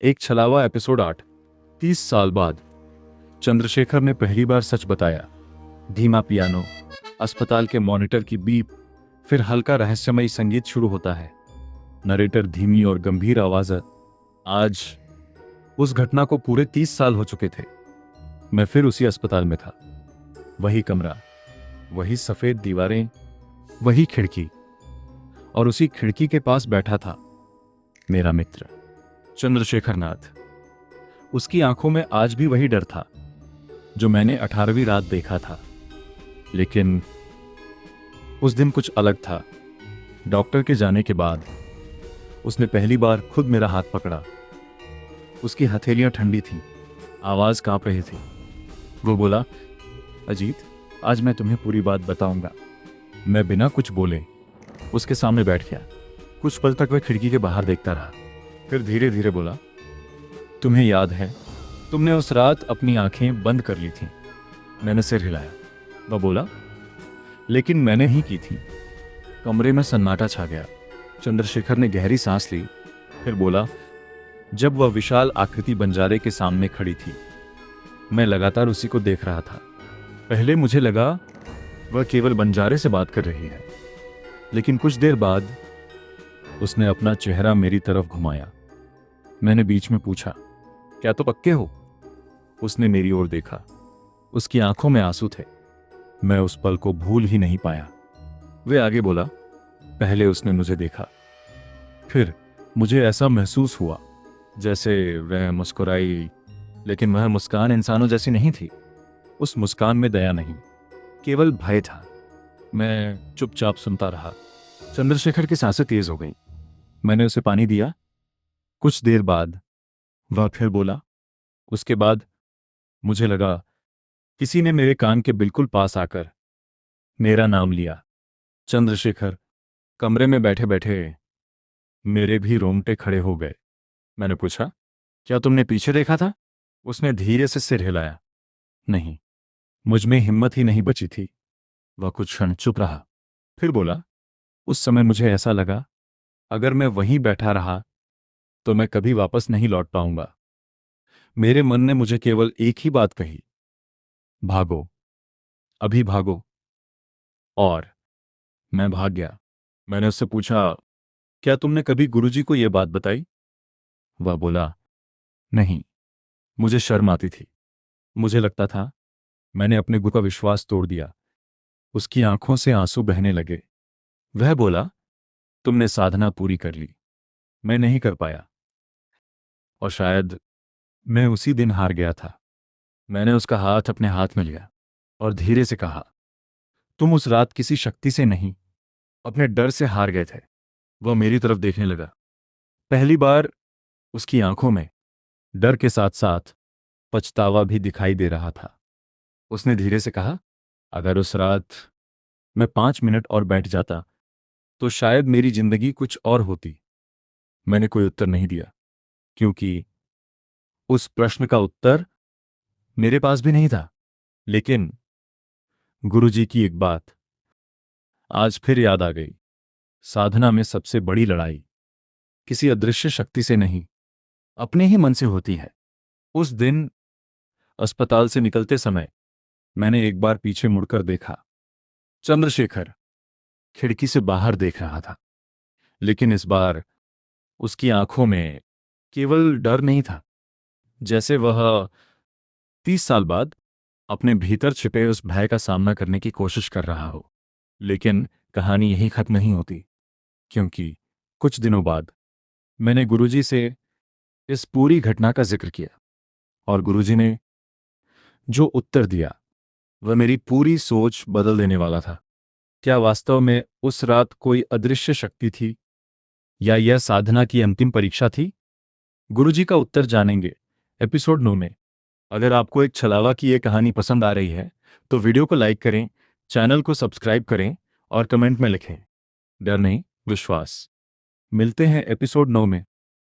एक छलावा एपिसोड 8। 30 साल बाद चंद्रशेखर ने पहली बार सच बताया। धीमा पियानो, अस्पताल के मॉनिटर की बीप, फिर हल्का रहस्यमयी संगीत शुरू होता है। नरेटर धीमी और गंभीर आवाज। आज उस घटना को पूरे 30 साल हो चुके थे। मैं फिर उसी अस्पताल में था। वही कमरा, वही सफेद दीवारें, वही खिड़की, और उसी खिड़की के पास बैठा था मेरा मित्र चंद्रशेखर नाथ। उसकी आंखों में आज भी वही डर था जो मैंने 18वीं रात देखा था। लेकिन उस दिन कुछ अलग था। डॉक्टर के जाने के बाद उसने पहली बार खुद मेरा हाथ पकड़ा। उसकी हथेलियां ठंडी थीं, आवाज कांप रही थी। वो बोला, अजीत, आज मैं तुम्हें पूरी बात बताऊंगा। मैं बिना कुछ बोले उसके सामने बैठ गया। कुछ पल तक वह खिड़की के बाहर देखता रहा, फिर धीरे धीरे बोला, तुम्हें याद है, तुमने उस रात अपनी आंखें बंद कर ली थीं। मैंने सिर हिलाया। वह बोला, लेकिन मैंने ही की थी। कमरे में सन्नाटा छा गया। चंद्रशेखर ने गहरी सांस ली, फिर बोला, जब वह विशाल आकृति बंजारे के सामने खड़ी थी, मैं लगातार उसी को देख रहा था। पहले मुझे लगा वह केवल बंजारे से बात कर रही है, लेकिन कुछ देर बाद उसने अपना चेहरा मेरी तरफ घुमाया। मैंने बीच में पूछा, क्या तो पक्के हो? उसने मेरी ओर देखा। उसकी आंखों में आंसू थे। मैं उस पल को भूल ही नहीं पाया। वे आगे बोला, पहले उसने मुझे देखा, फिर मुझे ऐसा महसूस हुआ जैसे वह मुस्कुराई, लेकिन वह मुस्कान इंसानों जैसी नहीं थी। उस मुस्कान में दया नहीं, केवल भय था। मैं चुपचाप सुनता रहा। चंद्रशेखर की सांसें तेज हो गई। मैंने उसे पानी दिया। कुछ देर बाद वह फिर बोला। उसके बाद मुझे लगा किसी ने मेरे कान के बिल्कुल पास आकर मेरा नाम लिया। चंद्रशेखर। कमरे में बैठे बैठे मेरे भी रोंगटे खड़े हो गए। मैंने पूछा, क्या तुमने पीछे देखा था? उसने धीरे से सिर हिलाया। नहीं, मुझ में हिम्मत ही नहीं बची थी। वह कुछ क्षण चुप रहा, फिर बोला, उस समय मुझे ऐसा लगा अगर मैं वहीं बैठा रहा तो मैं कभी वापस नहीं लौट पाऊंगा। मेरे मन ने मुझे केवल एक ही बात कही, भागो, अभी भागो। और मैं भाग गया। मैंने उससे पूछा, क्या तुमने कभी गुरुजी को यह बात बताई? वह बोला, नहीं, मुझे शर्म आती थी। मुझे लगता था मैंने अपने गुरु का विश्वास तोड़ दिया। उसकी आंखों से आंसू बहने लगे। वह बोला, तुमने साधना पूरी कर ली, मैं नहीं कर पाया, और शायद मैं उसी दिन हार गया था। मैंने उसका हाथ अपने हाथ में लिया और धीरे से कहा, तुम उस रात किसी शक्ति से नहीं, अपने डर से हार गए थे। वह मेरी तरफ देखने लगा। पहली बार उसकी आंखों में डर के साथ साथ पछतावा भी दिखाई दे रहा था। उसने धीरे से कहा, अगर उस रात मैं 5 मिनट और बैठ जाता तो शायद मेरी जिंदगी कुछ और होती। मैंने कोई उत्तर नहीं दिया, क्योंकि उस प्रश्न का उत्तर मेरे पास भी नहीं था। लेकिन गुरुजी की एक बात आज फिर याद आ गई। साधना में सबसे बड़ी लड़ाई किसी अदृश्य शक्ति से नहीं, अपने ही मन से होती है। उस दिन अस्पताल से निकलते समय मैंने एक बार पीछे मुड़कर देखा। चंद्रशेखर खिड़की से बाहर देख रहा था, लेकिन इस बार उसकी आंखों में केवल डर नहीं था, जैसे वह 30 साल बाद अपने भीतर छिपे उस भय का सामना करने की कोशिश कर रहा हो। लेकिन कहानी यही खत्म नहीं होती, क्योंकि कुछ दिनों बाद मैंने गुरुजी से इस पूरी घटना का जिक्र किया, और गुरुजी ने जो उत्तर दिया वह मेरी पूरी सोच बदल देने वाला था। क्या वास्तव में उस रात कोई अदृश्य शक्ति थी, या यह साधना की अंतिम परीक्षा थी? गुरुजी का उत्तर जानेंगे एपिसोड 9 में। अगर आपको एक छलावा की यह कहानी पसंद आ रही है तो वीडियो को लाइक करें, चैनल को सब्सक्राइब करें और कमेंट में लिखें, डर नहीं, विश्वास। मिलते हैं एपिसोड 9 में।